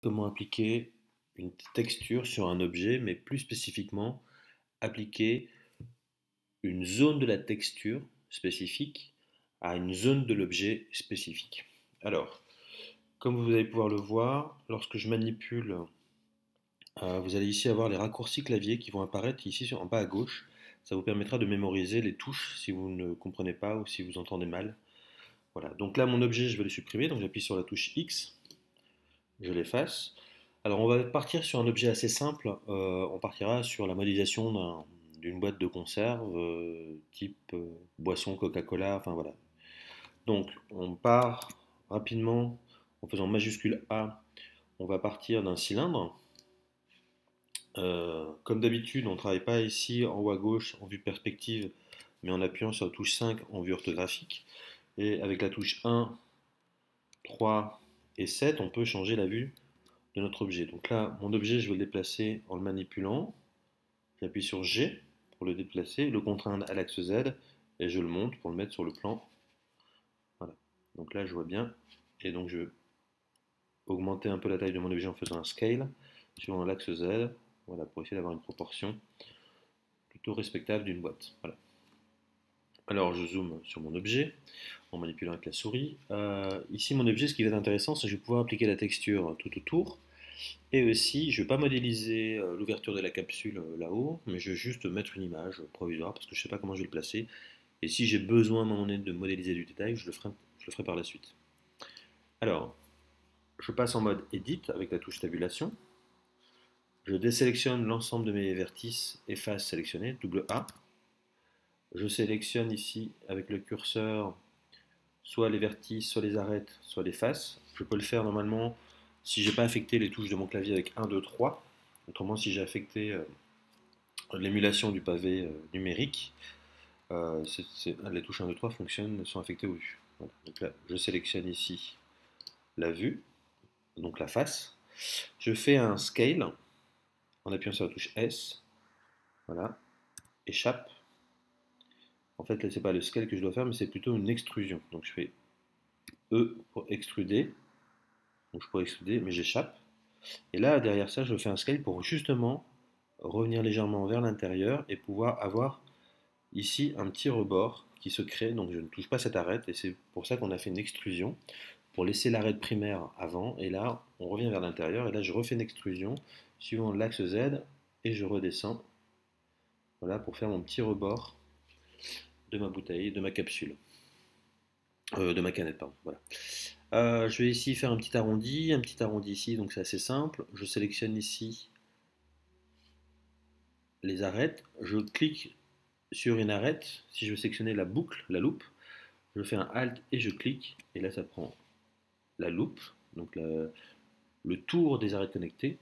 Comment appliquer une texture sur un objet, mais plus spécifiquement, appliquer une zone de la texture spécifique à une zone de l'objet spécifique. Alors, comme vous allez pouvoir le voir, lorsque je manipule, vous allez ici avoir les raccourcis clavier qui vont apparaître ici en bas à gauche. Ça vous permettra de mémoriser les touches si vous ne comprenez pas ou si vous entendez mal. Voilà, donc là mon objet je vais le supprimer, donc j'appuie sur la touche X, je l'efface. Alors on va partir sur un objet assez simple, on partira sur la modélisation d'une boîte de conserve type boisson Coca-Cola, enfin voilà. Donc on part rapidement en faisant majuscule A, on va partir d'un cylindre. Comme d'habitude, on ne travaille pas ici en haut à gauche en vue perspective, mais en appuyant sur la touche 5 en vue orthographique. Et avec la touche 1, 3 et 7, on peut changer la vue de notre objet. Donc là, mon objet, je vais le déplacer en le manipulant. J'appuie sur G pour le déplacer, le contraindre à l'axe Z, et je le monte pour le mettre sur le plan. Voilà. Donc là, je vois bien. Et donc, je vais augmenter un peu la taille de mon objet en faisant un scale, suivant l'axe Z, voilà, pour essayer d'avoir une proportion plutôt respectable d'une boîte. Voilà. Alors, je zoome sur mon objet en manipulant avec la souris. Ici, mon objet, ce qui va être intéressant, c'est que je vais pouvoir appliquer la texture tout autour. Et aussi, je ne vais pas modéliser l'ouverture de la capsule là-haut, mais je vais juste mettre une image provisoire parce que je ne sais pas comment je vais le placer. Et si j'ai besoin à un moment donné de modéliser du détail, je le ferai par la suite. Alors, je passe en mode Edit avec la touche Tabulation. Je désélectionne l'ensemble de mes vertices, efface sélectionné, double A. Je sélectionne ici avec le curseur soit les vertices, soit les arêtes, soit les faces. Je peux le faire normalement si j'ai pas affecté les touches de mon clavier avec 1, 2, 3. Autrement, si j'ai affecté l'émulation du pavé numérique, les touches 1, 2, 3 fonctionnent, sont affectées aux vues. Voilà. Donc là, je sélectionne ici la vue, donc la face. Je fais un scale en appuyant sur la touche S. Voilà. Échappe. En fait, là, c'est pas le scale que je dois faire, mais c'est plutôt une extrusion. Donc je fais E pour extruder. Donc je pourrais extruder, mais j'échappe. Et là, derrière ça, je fais un scale pour justement revenir légèrement vers l'intérieur et pouvoir avoir ici un petit rebord qui se crée. Donc je ne touche pas cette arête et c'est pour ça qu'on a fait une extrusion pour laisser l'arête primaire avant. Et là, on revient vers l'intérieur et là, je refais une extrusion suivant l'axe Z et je redescends. Voilà pour faire mon petit rebord de ma bouteille, de ma capsule, de ma canette, pardon. Voilà. Je vais ici faire un petit arrondi ici, donc c'est assez simple. Je sélectionne ici les arêtes, je clique sur une arête. Si je veux sélectionner la boucle, la loupe, je fais un Alt et je clique, et là ça prend la loupe, donc le tour des arêtes connectées.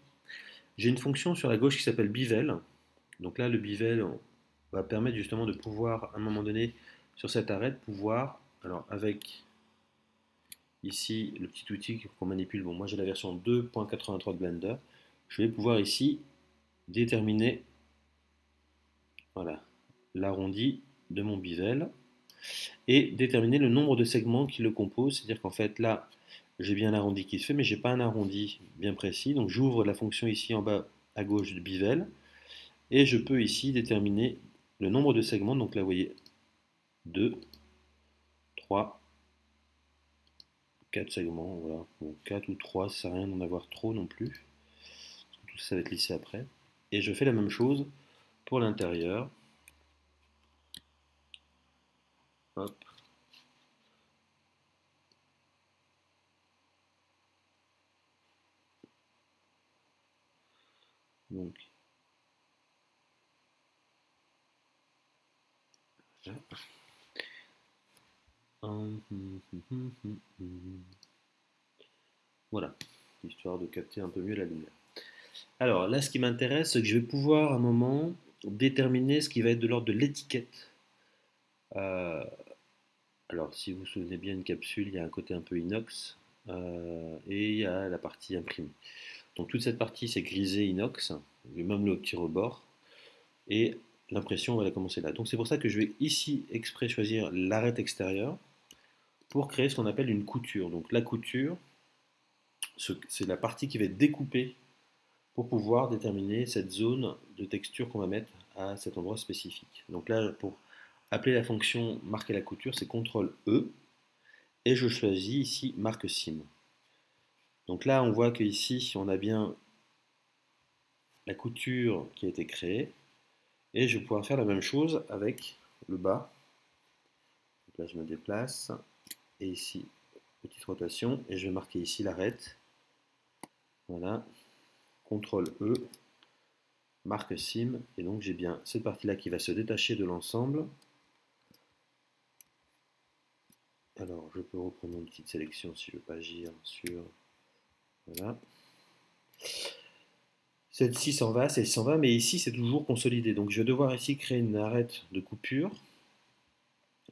J'ai une fonction sur la gauche qui s'appelle Bevel. Donc là, le Bevel va permettre justement de pouvoir, à un moment donné, sur cette arête, pouvoir, alors avec ici le petit outil qu'on manipule, bon moi j'ai la version 2.83 de Blender, je vais pouvoir ici déterminer, voilà, l'arrondi de mon Bevel et déterminer le nombre de segments qui le composent. C'est-à-dire qu'en fait, là, j'ai bien un arrondi qui se fait, mais j'ai pas un arrondi bien précis. Donc j'ouvre la fonction ici en bas à gauche de Bevel et je peux ici déterminer le nombre de segments. Donc là, vous voyez 2, 3, 4 segments. Voilà. Bon, 4 ou 3, ça sert à rien d'en avoir trop non plus. Tout ça va être lissé après. Et je fais la même chose pour l'intérieur. Hop. Donc, là. Voilà, histoire de capter un peu mieux la lumière. Alors là, ce qui m'intéresse, c'est que je vais pouvoir à un moment déterminer ce qui va être de l'ordre de l'étiquette. Euh, alors, si vous vous souvenez bien, une capsule, il y a un côté un peu inox et il y a la partie imprimée. Donc toute cette partie, c'est grisé inox, même le petit rebord, et l'impression, on va la commencer là. Donc c'est pour ça que je vais ici exprès choisir l'arête extérieure pour créer ce qu'on appelle une couture. Donc la couture, c'est la partie qui va être découpée pour pouvoir déterminer cette zone de texture qu'on va mettre à cet endroit spécifique. Donc là, pour appeler la fonction marquer la couture, c'est CTRL E, et je choisis ici marque sim. Donc là, on voit qu'ici, on a bien la couture qui a été créée, et je vais pouvoir faire la même chose avec le bas. Donc là, je me déplace, et ici, petite rotation, et je vais marquer ici l'arête. Voilà, CTRL E, marque sim, et donc j'ai bien cette partie-là qui va se détacher de l'ensemble. Alors, je peux reprendre une petite sélection si je veux pas agir sur... Voilà. Celle-ci s'en va, celle-ci s'en va, mais ici c'est toujours consolidé. Donc je vais devoir ici créer une arête de coupure.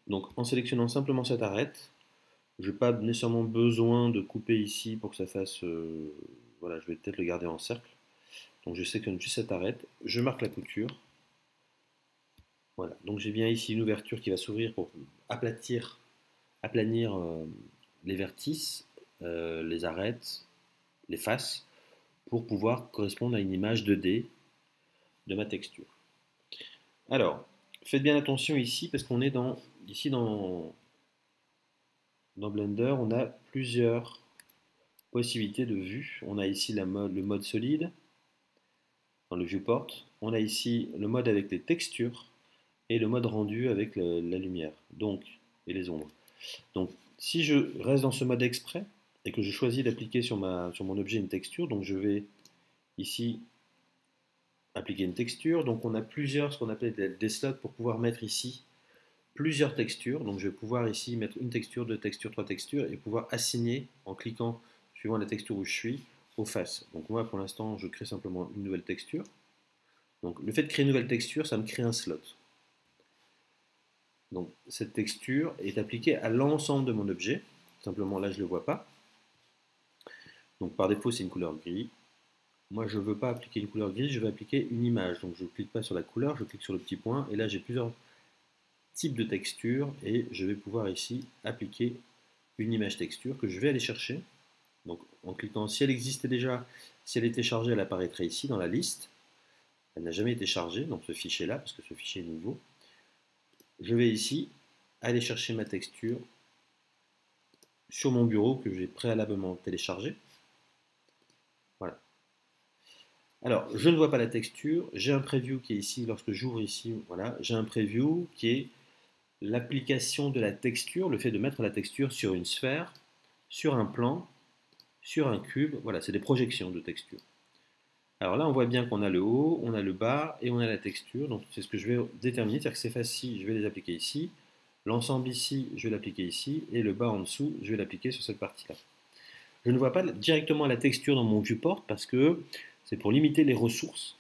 Donc en sélectionnant simplement cette arête, je n'ai pas nécessairement besoin de couper ici pour que ça fasse... voilà, je vais peut-être le garder en cercle. Donc je sélectionne juste cette arête, je marque la couture. Voilà, donc j'ai bien ici une ouverture qui va s'ouvrir pour aplanir les vertices, les arêtes, les faces, pour pouvoir correspondre à une image 2D de ma texture. Alors, faites bien attention ici parce qu'on est dans Blender, on a plusieurs possibilités de vue. On a ici le mode solide dans le viewport. On a ici le mode avec les textures et le mode rendu avec la lumière et les ombres. Donc, si je reste dans ce mode exprès et que je choisis d'appliquer sur mon objet une texture, donc je vais ici appliquer une texture. Donc on a ce qu'on appelle des slots pour pouvoir mettre ici plusieurs textures. Donc je vais pouvoir ici mettre une texture, deux textures, trois textures et pouvoir assigner en cliquant suivant la texture où je suis aux faces. Donc moi pour l'instant je crée simplement une nouvelle texture. Donc le fait de créer une nouvelle texture, ça me crée un slot. Donc cette texture est appliquée à l'ensemble de mon objet. Simplement là je ne le vois pas. Donc par défaut c'est une couleur gris. Moi je ne veux pas appliquer une couleur grise, je veux appliquer une image. Donc je ne clique pas sur la couleur, je clique sur le petit point et là j'ai plusieurs types de textures et je vais pouvoir ici appliquer une image texture que je vais aller chercher. Donc en cliquant, si elle existait déjà, si elle était chargée, elle apparaîtrait ici dans la liste. Elle n'a jamais été chargée, donc ce fichier là, parce que ce fichier est nouveau. Je vais ici aller chercher ma texture sur mon bureau que j'ai préalablement téléchargé. Voilà. Alors, je ne vois pas la texture, j'ai un preview qui est ici, lorsque j'ouvre ici, voilà, j'ai un preview qui est l'application de la texture, le fait de mettre la texture sur une sphère, sur un plan, sur un cube, voilà, c'est des projections de texture. Alors là, on voit bien qu'on a le haut, on a le bas et on a la texture, donc c'est ce que je vais déterminer, c'est-à-dire que ces faces-ci, je vais les appliquer ici, l'ensemble ici, je vais l'appliquer ici, et le bas en dessous, je vais l'appliquer sur cette partie-là. Je ne vois pas directement la texture dans mon viewport parce que c'est pour limiter les ressources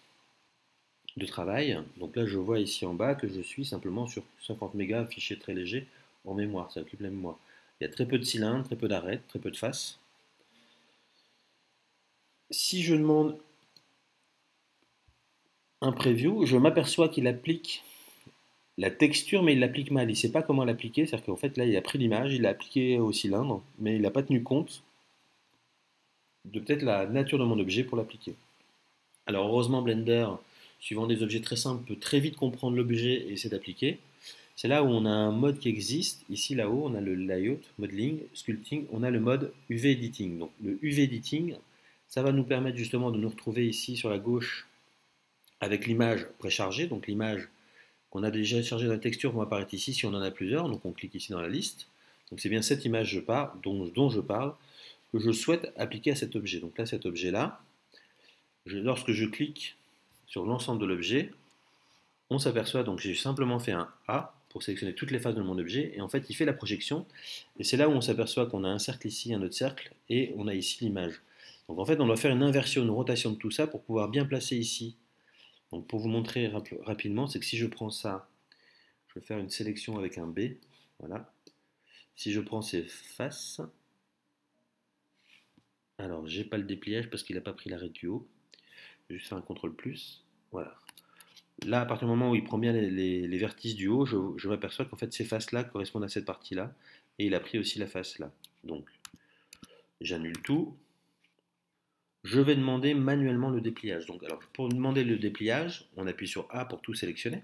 de travail. Donc là, je vois ici en bas que je suis simplement sur 50 mégas, fichier très léger en mémoire, ça occupe la mémoire. Il y a très peu de cylindres, très peu d'arêtes, très peu de faces. Si je demande un preview, je m'aperçois qu'il applique la texture, mais il l'applique mal. Il ne sait pas comment l'appliquer, c'est-à-dire qu'en fait, là, il a pris l'image, il l'a appliqué au cylindre, mais il n'a pas tenu compte de peut-être la nature de mon objet pour l'appliquer. Alors heureusement, Blender, suivant des objets très simples, peut très vite comprendre l'objet et essayer d'appliquer. C'est là où on a un mode qui existe. Ici, là-haut, on a le layout, modeling, sculpting. On a le mode UV editing. Donc le UV editing, ça va nous permettre justement de nous retrouver ici sur la gauche avec l'image préchargée. Donc l'image qu'on a déjà chargée dans la texture va apparaître ici si on en a plusieurs. Donc on clique ici dans la liste. Donc c'est bien cette image dont je parle que je souhaite appliquer à cet objet. Donc là, cet objet-là, lorsque je clique sur l'ensemble de l'objet, on s'aperçoit, donc j'ai simplement fait un A pour sélectionner toutes les faces de mon objet, et en fait il fait la projection, et c'est là où on s'aperçoit qu'on a un cercle ici, un autre cercle, et on a ici l'image. Donc en fait on doit faire une inversion, une rotation de tout ça pour pouvoir bien placer ici. Donc pour vous montrer rapidement, c'est que si je prends ça, je vais faire une sélection avec un B, voilà. Si je prends ces faces, alors j'ai pas le dépliage parce qu'il n'a pas pris l'arrêt du haut, je vais juste faire un CTRL+, voilà. Là, à partir du moment où il prend bien les vertices du haut, je m'aperçois qu'en fait ces faces-là correspondent à cette partie-là, et il a pris aussi la face là. Donc, j'annule tout, je vais demander manuellement le dépliage. Donc, alors, pour demander le dépliage, on appuie sur A pour tout sélectionner.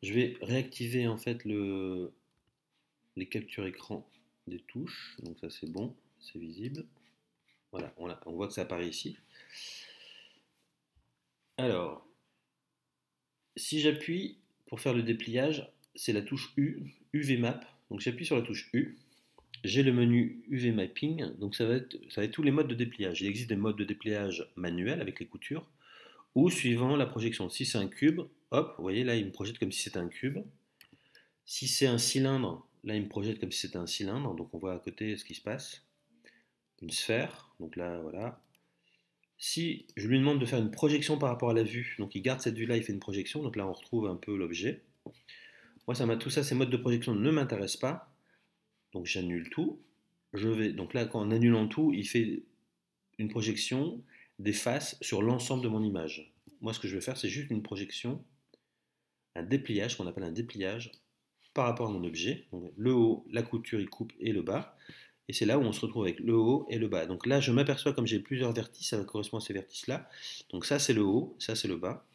Je vais réactiver en fait les captures écran des touches. Donc ça c'est bon, c'est visible. Voilà, on voit que ça apparaît ici. Alors, si j'appuie pour faire le dépliage, c'est la touche U, UV Map. Donc j'appuie sur la touche U. J'ai le menu UV Mapping, donc ça va être tous les modes de dépliage. Il existe des modes de dépliage manuels avec les coutures, ou suivant la projection. Si c'est un cube, hop, vous voyez là il me projette comme si c'était un cube. Si c'est un cylindre, là il me projette comme si c'était un cylindre, donc on voit à côté ce qui se passe. Une sphère, donc là voilà. Si je lui demande de faire une projection par rapport à la vue, donc il garde cette vue là, il fait une projection, donc là on retrouve un peu l'objet. Moi tout ça, ces modes de projection ne m'intéressent pas, donc j'annule tout. Donc là en annulant tout, il fait une projection des faces sur l'ensemble de mon image. Moi ce que je vais faire, c'est juste une projection, un dépliage, qu'on appelle un dépliage, par rapport à mon objet. Donc, le haut, la couture, il coupe, et le bas. Et c'est là où on se retrouve avec le haut et le bas. Donc là, je m'aperçois, comme j'ai plusieurs vertices, ça correspond à ces vertices-là. Donc ça, c'est le haut, ça, c'est le bas.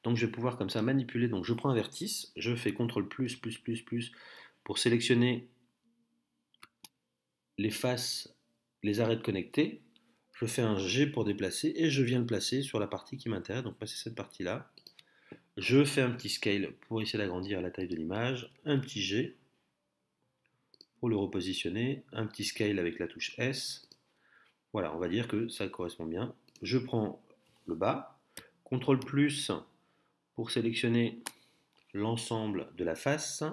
Donc je vais pouvoir comme ça manipuler. Donc je prends un vertice, je fais CTRL plus pour sélectionner les faces, les arêtes connectées. Je fais un G pour déplacer et je viens le placer sur la partie qui m'intéresse. Donc moi, c'est cette partie-là. Je fais un petit scale pour essayer d'agrandir la taille de l'image. Un petit G pour le repositionner. Un petit scale avec la touche S. Voilà, on va dire que ça correspond bien. Je prends le bas. CTRL plus pour sélectionner l'ensemble de la face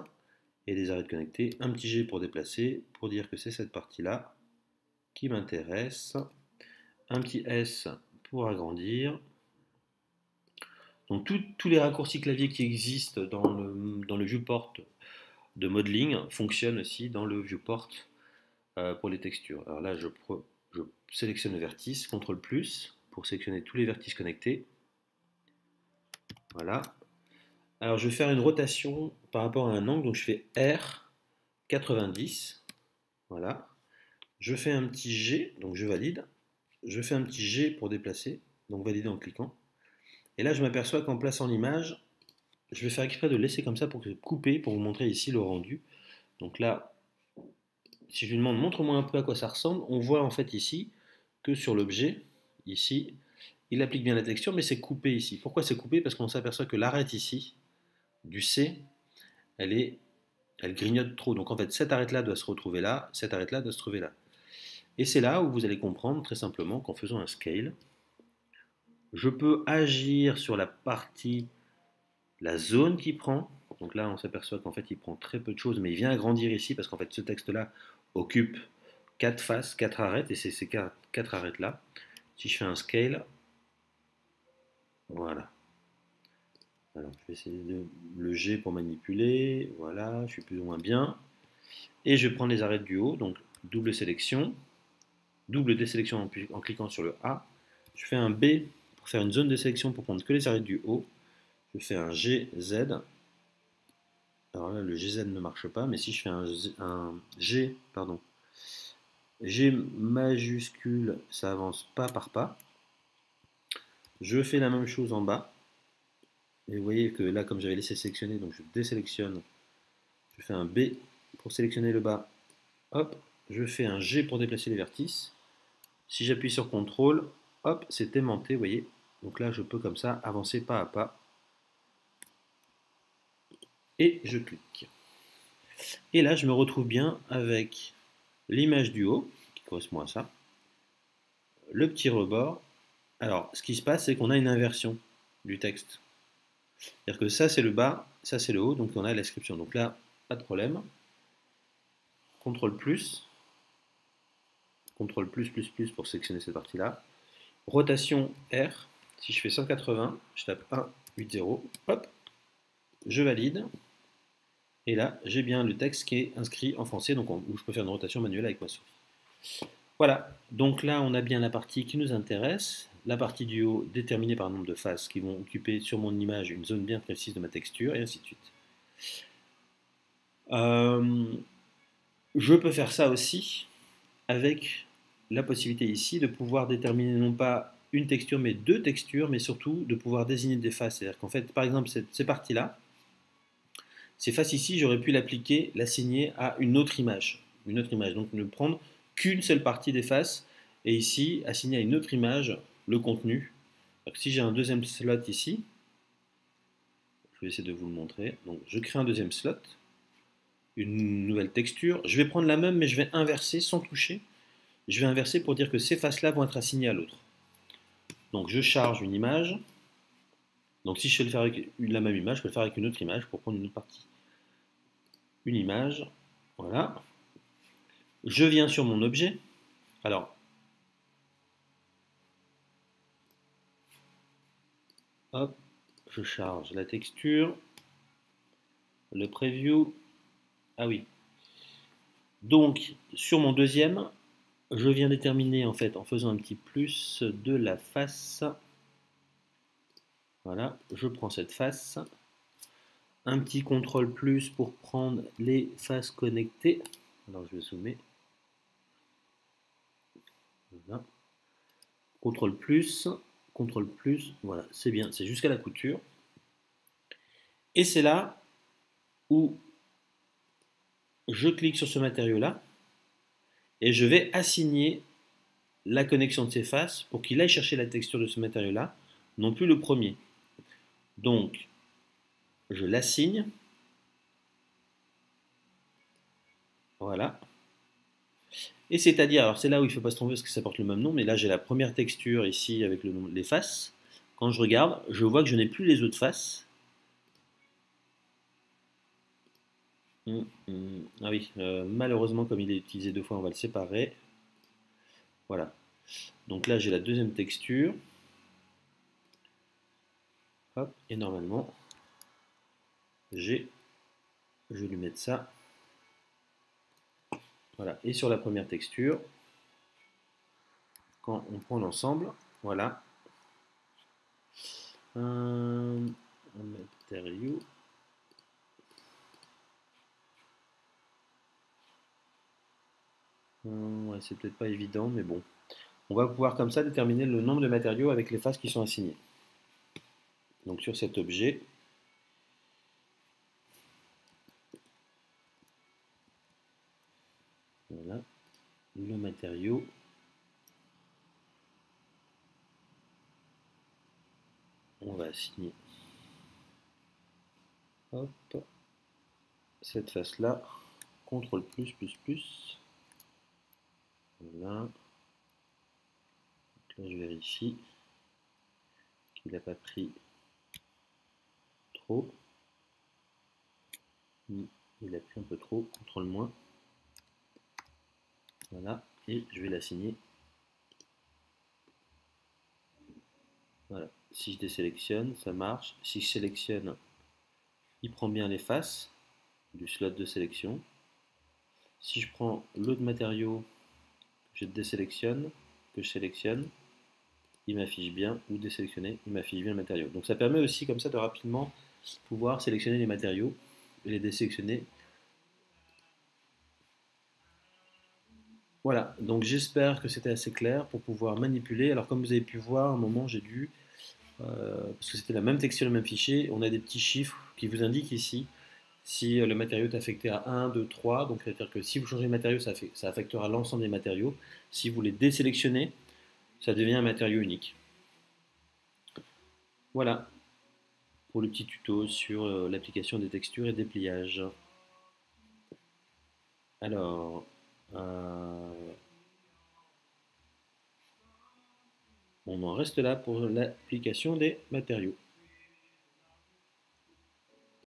et des arêtes connectées. Un petit G pour déplacer, pour dire que c'est cette partie-là qui m'intéresse. Un petit S pour agrandir. Donc tous les raccourcis clavier qui existent dans le viewport de modeling fonctionnent aussi dans le viewport pour les textures. Alors là, je sélectionne le vertice, CTRL plus pour sélectionner tous les vertices connectés. Voilà. Alors je vais faire une rotation par rapport à un angle, donc je fais R 90. Voilà. Je fais un petit G, donc je valide. Je fais un petit G pour déplacer, donc valider en cliquant. Et là, je m'aperçois qu'en plaçant l'image, je vais faire exprès de laisser comme ça pour couper, pour vous montrer ici le rendu. Donc là, si je lui demande montre-moi un peu à quoi ça ressemble, on voit en fait ici que sur l'objet, ici, il applique bien la texture, mais c'est coupé ici. Pourquoi c'est coupé? Parce qu'on s'aperçoit que l'arête ici, du C, elle grignote trop. Donc en fait, cette arête-là doit se retrouver là, cette arête-là doit se trouver là. Et c'est là où vous allez comprendre très simplement qu'en faisant un scale, je peux agir sur la partie, la zone qu'il prend. Donc là, on s'aperçoit qu'en fait, il prend très peu de choses, mais il vient agrandir ici parce qu'en fait, ce texte-là occupe 4 faces, 4 arêtes, et c'est ces 4 arêtes-là. Si je fais un scale, voilà. Alors, je vais essayer le G pour manipuler. Voilà, je suis plus ou moins bien. Et je vais prendre les arêtes du haut, donc double sélection, double désélection en cliquant sur le A. Je fais un B pour faire une zone de sélection pour prendre que les arêtes du haut. Je fais un GZ. Alors là, le GZ ne marche pas, mais si je fais un G, pardon, G majuscule, ça avance pas par pas. Je fais la même chose en bas. Et vous voyez que là, comme j'avais laissé sélectionner, donc je désélectionne. Je fais un B pour sélectionner le bas. Hop, je fais un G pour déplacer les vertices. Si j'appuie sur CTRL, hop, c'est aimanté, vous voyez. Donc là, je peux comme ça avancer pas à pas. Et je clique. Et là, je me retrouve bien avec l'image du haut, qui correspond à ça. Le petit rebord. Alors, ce qui se passe, c'est qu'on a une inversion du texte. C'est-à-dire que ça, c'est le bas, ça, c'est le haut, donc on a l'inscription. Donc là, pas de problème. CTRL plus pour sélectionner cette partie-là. Rotation R, si je fais 180, je tape 1, 8, 0, hop, je valide. Et là, j'ai bien le texte qui est inscrit en français, donc où je peux faire une rotation manuelle avec ma souris. Voilà, donc là, on a bien la partie qui nous intéresse, la partie du haut déterminée par un nombre de faces qui vont occuper sur mon image une zone bien précise de ma texture, et ainsi de suite. Je peux faire ça aussi avec la possibilité ici de pouvoir déterminer non pas une texture, mais deux textures, mais surtout de pouvoir désigner des faces. C'est-à-dire qu'en fait, par exemple, ces parties-là, ces faces ici, j'aurais pu l'appliquer, l'assigner à une autre image. Une autre image. Donc ne prendre qu'une seule partie des faces et ici, assigner à une autre image le contenu. Donc, si j'ai un deuxième slot ici, je vais essayer de vous le montrer. Donc je crée un deuxième slot, une nouvelle texture. Je vais prendre la même, mais je vais inverser sans toucher. Je vais inverser pour dire que ces faces-là vont être assignées à l'autre. Donc je charge une image. Donc si je fais le faire avec la même image, je peux le faire avec une autre image pour prendre une autre partie. Une image, voilà. Je viens sur mon objet. Alors, hop, je charge la texture, le preview. Ah oui. Donc sur mon deuxième, je viens déterminer en fait en faisant un petit plus de la face. Voilà, je prends cette face. Un petit contrôle plus pour prendre les faces connectées. Alors je vais zoomer. Voilà. Contrôle plus, voilà, c'est bien, c'est jusqu'à la couture. Et c'est là où je clique sur ce matériau-là et je vais assigner la connexion de ces faces pour qu'il aille chercher la texture de ce matériau-là, non plus le premier. Donc, je l'assigne. Voilà. Et c'est-à-dire, alors c'est là où il ne faut pas se tromper parce que ça porte le même nom, mais là j'ai la première texture ici avec le nom, les faces. Quand je regarde, je vois que je n'ai plus les autres faces. Ah oui, malheureusement comme il est utilisé deux fois, on va le séparer. Voilà. Donc là j'ai la deuxième texture. Hop, et normalement, je vais lui mettre ça. Voilà. Et sur la première texture, quand on prend l'ensemble, voilà. Un matériau. Ouais, c'est peut-être pas évident, mais bon. On va pouvoir comme ça déterminer le nombre de matériaux avec les faces qui sont assignées. Donc sur cet objet, voilà, le matériau. On va assigner, hop, cette face-là, CTRL plus, plus, plus. Voilà. Donc là, je vérifie qu'il n'a pas pris trop. Il a pris un peu trop, CTRL moins. Voilà, et je vais l'assigner. Voilà, si je désélectionne, ça marche. Si je sélectionne, il prend bien les faces du slot de sélection. Si je prends l'autre matériau, je désélectionne, que je sélectionne, il m'affiche bien, ou désélectionner, il m'affiche bien le matériau. Donc ça permet aussi comme ça de rapidement pouvoir sélectionner les matériaux et les désélectionner. Voilà, donc j'espère que c'était assez clair pour pouvoir manipuler. Alors comme vous avez pu voir, à un moment j'ai dû, parce que c'était la même texture, le même fichier, on a des petits chiffres qui vous indiquent ici si le matériau est affecté à 1, 2, 3. Donc c'est-à-dire que si vous changez de matériau, ça affectera l'ensemble des matériaux. Si vous les désélectionnez, ça devient un matériau unique. Voilà pour le petit tuto sur l'application des textures et des pliages. Alors, on en reste là pour l'application des matériaux.